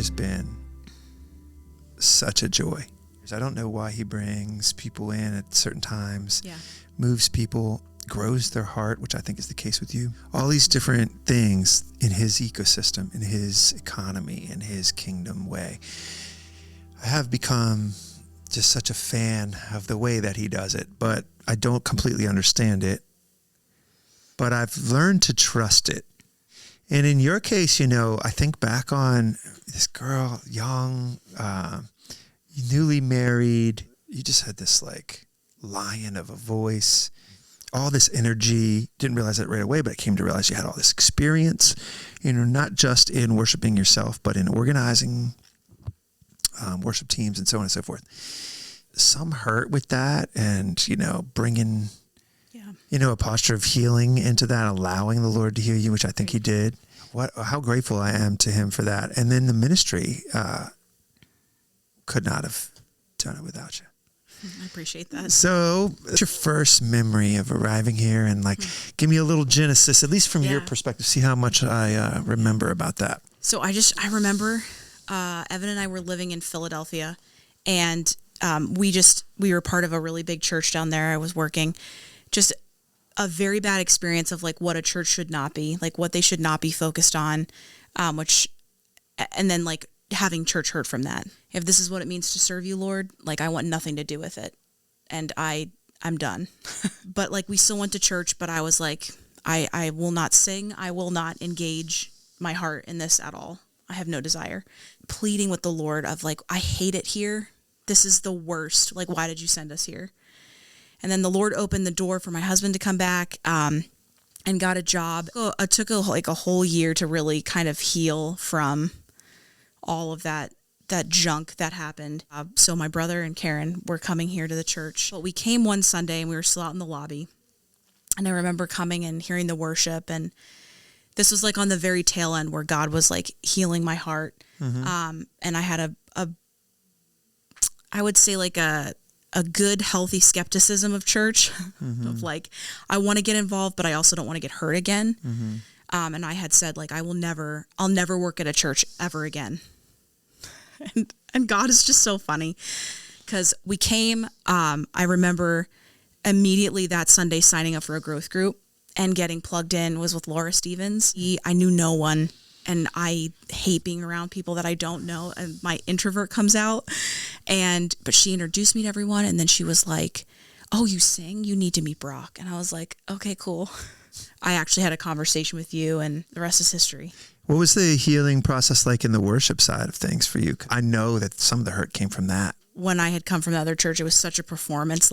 has been such a joy. I don't know why he brings people in at certain times, moves people, grows their heart, which I think is the case with you. All these different things in his ecosystem, in his economy, in his kingdom way. I have become just such a fan of the way that he does it, but I don't completely understand it. But I've learned to trust it. And in your case, I think back on this girl, young, newly married. You just had this like lion of a voice, all this energy. Didn't realize it right away, but I came to realize you had all this experience, not just in worshiping yourself, but in organizing worship teams and so on and so forth. Some hurt with that, and, bringing, a posture of healing into that, allowing the Lord to heal you, which I think he did. How grateful I am to him for that. And then the ministry, could not have done it without you. I appreciate that. So what's your first memory of arriving here? And give me a little genesis, at least from your perspective, see how much I remember about that. So I remember Evan and I were living in Philadelphia, and we were part of a really big church down there. I was working. Just a very bad experience of what a church should not be, what they should not be focused on, and then having church hurt from that. If this is what it means to serve you, Lord, I want nothing to do with it. And I'm done. But we still went to church, but I was I will not sing. I will not engage my heart in this at all. I have no desire. Pleading with the Lord of I hate it here. This is the worst. Why did you send us here? And then the Lord opened the door for my husband to come back, and got a job. It took a whole year to really kind of heal from all of that junk that happened. So my brother and Karen were coming here to the church. But we came one Sunday and we were still out in the lobby. And I remember coming and hearing the worship. And this was on the very tail end where God was healing my heart. Mm-hmm. And I had I would say a good, healthy skepticism of church. Mm-hmm. Of I want to get involved, but I also don't want to get hurt again. Mm-hmm. And I had said, I'll never work at a church ever again. And God is just so funny, because we came, I remember immediately that Sunday signing up for a growth group and getting plugged in was with Laura Stevens. I knew no one, and I hate being around people that I don't know, and my introvert comes out. But she introduced me to everyone, and then she was like, "Oh, you sing? You need to meet Brock." And I was like, "Okay, cool." I actually had a conversation with you, and the rest is history. What was the healing process like in the worship side of things for you? I know that some of the hurt came from that. When I had come from the other church, it was such a performance.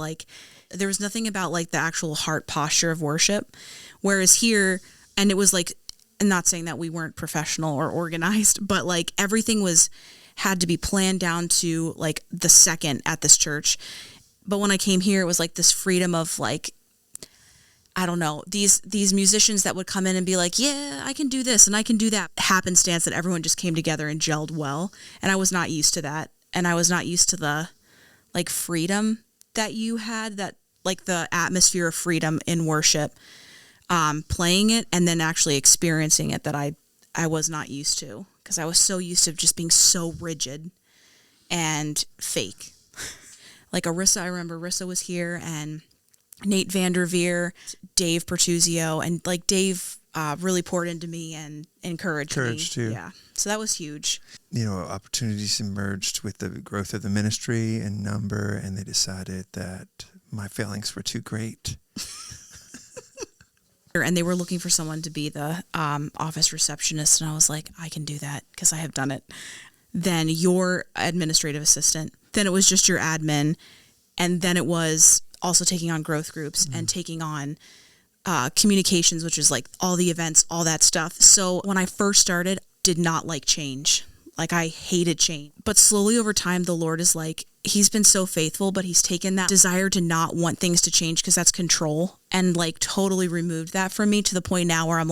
There was nothing about the actual heart posture of worship. Whereas here, and it was and not saying that we weren't professional or organized, but everything had to be planned down to the second at this church. But when I came here, it was this freedom of I don't know, these musicians that would come in and be yeah, I can do this and I can do that. Happenstance that everyone just came together and gelled well. And I was not used to that. And I was not used to the freedom that you had, that the atmosphere of freedom in worship, playing it and then actually experiencing it, that I was not used to, because I was so used to just being so rigid and fake. Arissa, I remember Arissa was here, and Nate Vanderveer, Dave Pertuzio, and Dave really poured into me and encouraged me. Too. Yeah. So that was huge. Opportunities emerged with the growth of the ministry and number, and they decided that my failings were too great. And they were looking for someone to be the office receptionist, and I was like, I can do that because I have done it. Then your administrative assistant. Then it was just your admin, and then it was also taking on growth groups and taking on communications, which is all the events, all that stuff. So when I first started, did not like change. I hated change. But slowly over time, the Lord is he's been so faithful, but he's taken that desire to not want things to change because that's control, and totally removed that from me, to the point now where I'm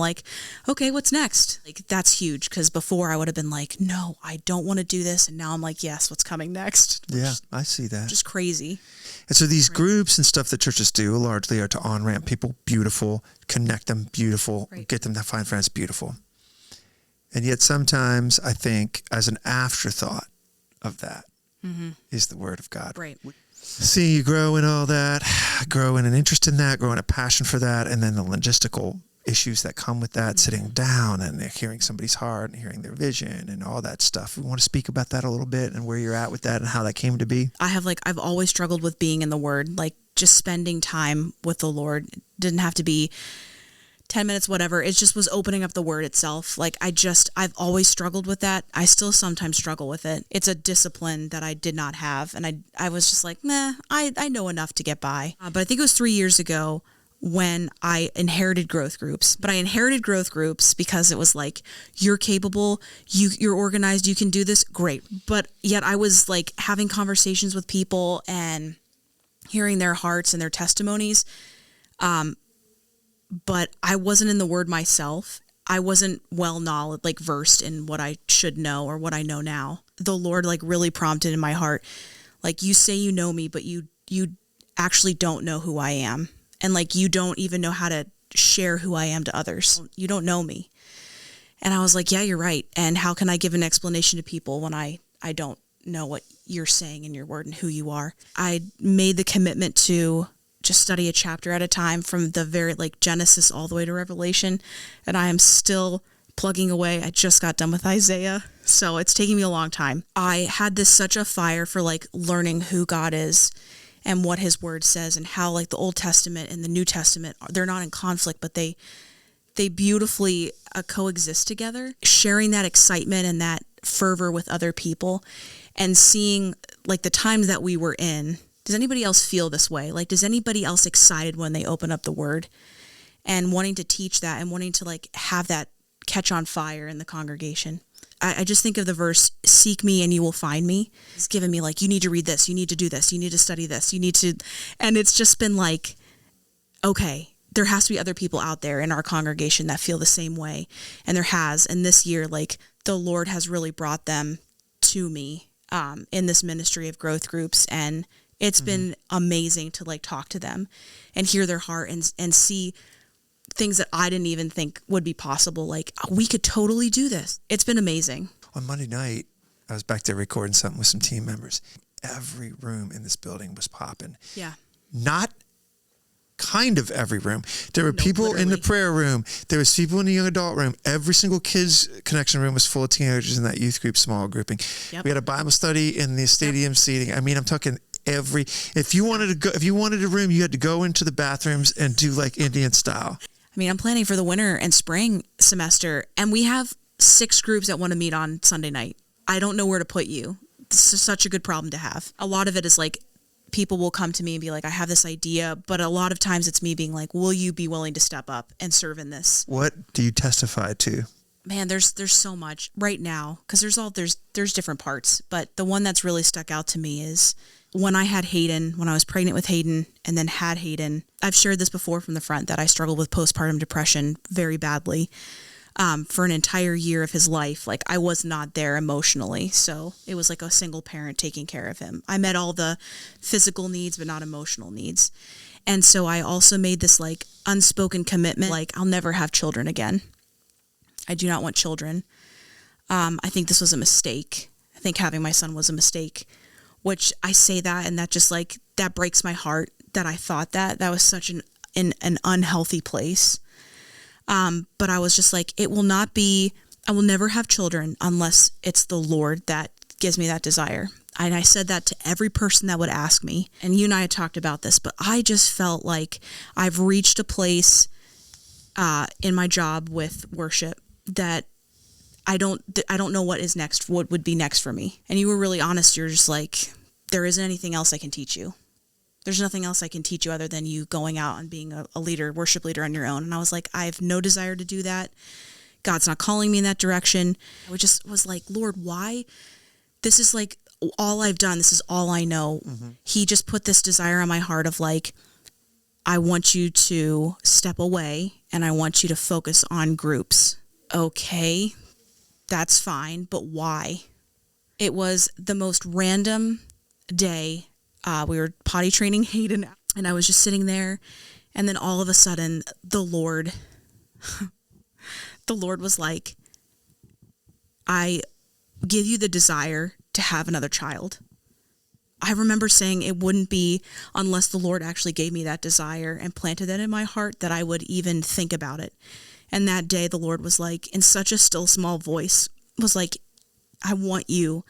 okay, what's next? That's huge, because before I would have been no, I don't want to do this. And now I'm yes, what's coming next? Yeah, I see that. Just crazy. And so these groups and stuff that churches do largely are to on-ramp people, beautiful, connect them, beautiful, get them to find friends, beautiful. And yet sometimes I think as an afterthought of that is the word of God. Right. See you grow in all that, grow in an interest in that, grow in a passion for that, and then the logistical issues that come with that, sitting down and hearing somebody's heart and hearing their vision and all that stuff. We want to speak about that a little bit and where you're at with that and how that came to be. I've always struggled with being in the Word, like just spending time with the Lord. It didn't have to be 10 minutes, whatever. It just was opening up the Word itself. Like I've always struggled with that. I still sometimes struggle with it. It's a discipline that I did not have. And I was just like, nah, I know enough to get by. But I think it was 3 years ago when I inherited growth groups. But I inherited growth groups because it was like, you're capable, you're organized, you can do this, great. But yet I was like having conversations with people and hearing their hearts and their testimonies. But I wasn't in the Word myself. I wasn't versed in what I should know or what I know now. The Lord like really prompted in my heart, like, you say you know me, but you actually don't know who I am. And like, you don't even know how to share who I am to others. You don't know me. And I was like, yeah, you're right. And how can I give an explanation to people when I don't know what you're saying in your Word and who you are? I made the commitment to just study a chapter at a time from the very Genesis all the way to Revelation. And I am still plugging away. I just got done with Isaiah, so it's taking me a long time. I had such a fire for learning who God is and what his word says and how the Old Testament and the New Testament, they're not in conflict, but they beautifully coexist together. Sharing that excitement and that fervor with other people and seeing the times that we were in. Does anybody else feel this way? Does anybody else excited when they open up the word and wanting to teach that and wanting to have that catch on fire in the congregation? I just think of the verse, seek me and you will find me. It's given me you need to read this, you need to do this, you need to study this, you need to, and it's just been okay, there has to be other people out there in our congregation that feel the same way. And there has, and this year, the Lord has really brought them to me in this ministry of growth groups. And it's been amazing to talk to them and hear their heart and see things that I didn't even think would be possible. We could totally do this. It's been amazing. On Monday night, I was back there recording something with some team members. Every room in this building was popping. Yeah. Not kind of every room. There were people literally in the prayer room. There was people in the young adult room. Every single kids connection room was full of teenagers in that youth group, small grouping. Yep. We had a Bible study in the stadium seating. I mean, I'm talking if you wanted a room, you had to go into the bathrooms and do Indian style. I mean, I'm planning for the winter and spring semester, and we have 6 groups that want to meet on Sunday night. I don't know where to put you. This is such a good problem to have. A lot of it is people will come to me and be I have this idea, but a lot of times it's me being will you be willing to step up and serve in this? What do you testify to? Man, there's so much right now because there's different parts, but the one that's really stuck out to me is when I had Hayden, when I was pregnant with Hayden and then had Hayden. I've shared this before from the front that I struggled with postpartum depression very badly for an entire year of his life. I was not there emotionally. So it was a single parent taking care of him. I met all the physical needs, but not emotional needs. And so I also made this unspoken commitment, I'll never have children again. I do not want children. I think this was a mistake. I think having my son was a mistake, which I say that, and that just that breaks my heart that I thought that was such an unhealthy place. But I was just it will not be, I will never have children unless it's the Lord that gives me that desire. And I said that to every person that would ask me. And you and I had talked about this, but I just felt I've reached a place in my job with worship that I don't know what is next, what would be next for me. And you were really honest. You're just there isn't anything else I can teach you. There's nothing else I can teach you other than you going out and being a leader, worship leader on your own. And I was I have no desire to do that. God's not calling me in that direction. I just was Lord, why? This is all I've done. This is all I know. Mm-hmm. He just put this desire on my heart of I want you to step away and I want you to focus on groups. Okay, that's fine, but why? It was the most random day. We were potty training Hayden, and I was just sitting there, and then all of a sudden, the Lord was I give you the desire to have another child. I remember saying it wouldn't be unless the Lord actually gave me that desire and planted that in my heart that I would even think about it. And that day the Lord was like, in such a still small voice, was like, I want you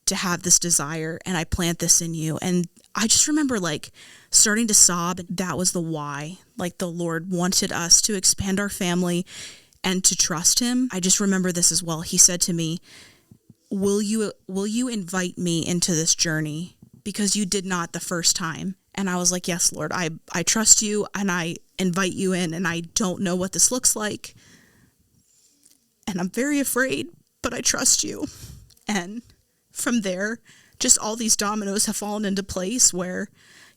to have this desire and I plant this in you. And I just remember like starting to sob. That was the why. Like the Lord wanted us to expand our family and to trust him. I just remember this as well. He said to me, will you invite me into this journey? Because you did not the first time. And I was like, yes, Lord, I trust you and I invite you in, and I don't know what this looks like. And I'm very afraid, but I trust you. And from there, just all these dominoes have fallen into place where,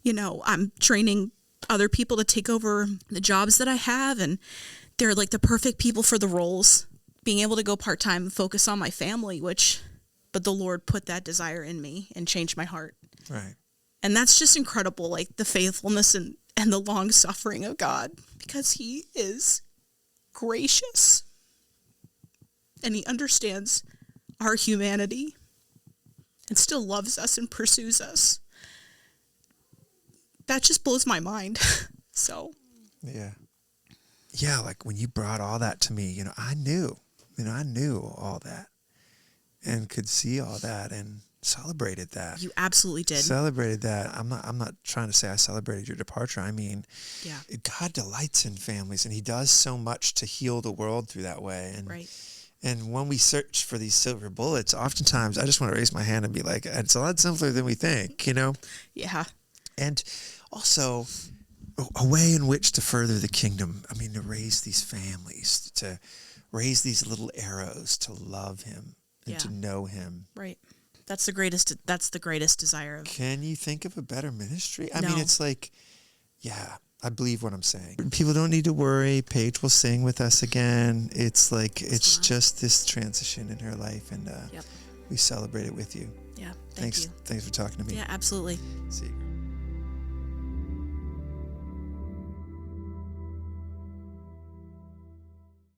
I'm training other people to take over the jobs that I have, and they're like the perfect people for the roles. Being able to go part-time and focus on my family, but the Lord put that desire in me and changed my heart. Right. And that's just incredible, like the faithfulness and the long suffering of God, because he is gracious and he understands our humanity and still loves us and pursues us. That just blows my mind. So. Yeah, like when you brought all that to me, I knew all that and could see all that and celebrated that. You absolutely did. Celebrated that. I'm not trying to say I celebrated your departure. I mean, yeah. God delights in families, and he does so much to heal the world through that way. And, right. And when we search for these silver bullets, oftentimes I just want to raise my hand and be like, it's a lot simpler than we think, Yeah. And also a way in which to further the kingdom. I mean, to raise these families, to raise these little arrows, to love him and to know him. Right. That's the greatest desire. Can you think of a better ministry? I No. mean, it's like, yeah, I believe what I'm saying. People don't need to worry. Paige will sing with us again. It's like, it's just this transition in her life, and we celebrate it with you. Yeah. Thank you. Thanks for talking to me. Yeah, absolutely. See you.